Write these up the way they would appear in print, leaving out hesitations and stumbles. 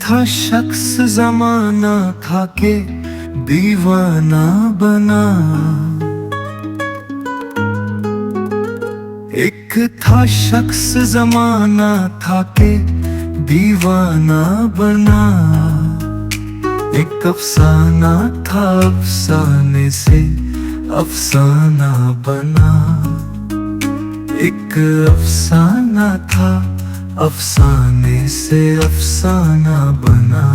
था शख्स जमाना था के दीवाना बना। एक था शख्स जमाना था के दीवाना बना। एक अफसाना था अफसाने से अफसाना बना। एक अफसाना था अफसाने से अफसाना बना।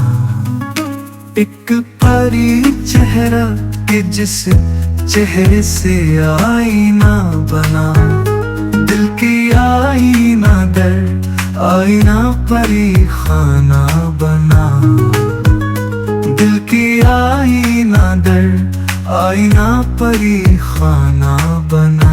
एक परी चेहरा के जिस चेहरे से आईना बना। दिल की आईना दर आईना परी खाना बना। दिल की आईना दर आईना परी खाना बना।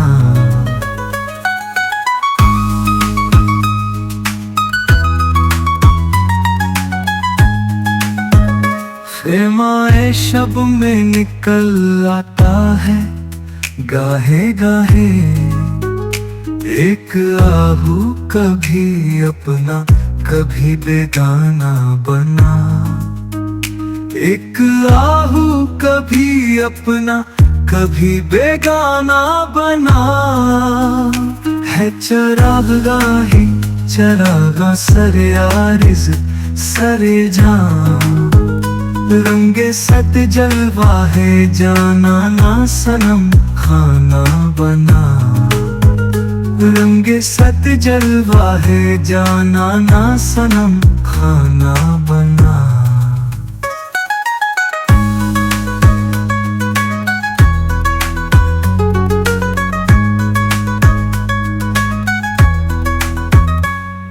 खेमाए शब में निकल आता है गाहे गाहे। एक आहू कभी अपना कभी बेगाना बना। एक आहू कभी अपना कभी बेगाना बना। है चरागाही चरागा सरे आरिज़ सरे जान। रंगे सत जलवा है जाना ना सनम खाना बना। रंगे सत जलवा है जाना ना सनम खाना बना।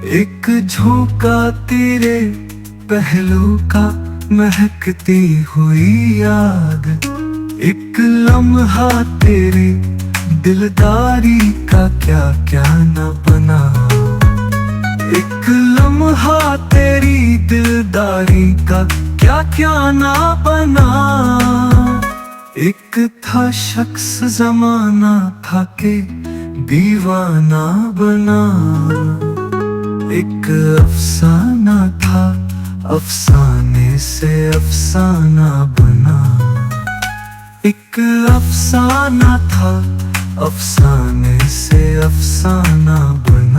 एक झोंका तेरे पहलू का महकती हुई याद। एक लम्हा तेरी दिलदारी का क्या क्या न बना। एक लम्हा तेरी दिलदारी का क्या क्या न बना। एक था शख्स जमाना था के दीवाना बना। एक अफसाना था अफसाने से अफसाना बना। एक अफसाना था अफसाने से अफसाना बना।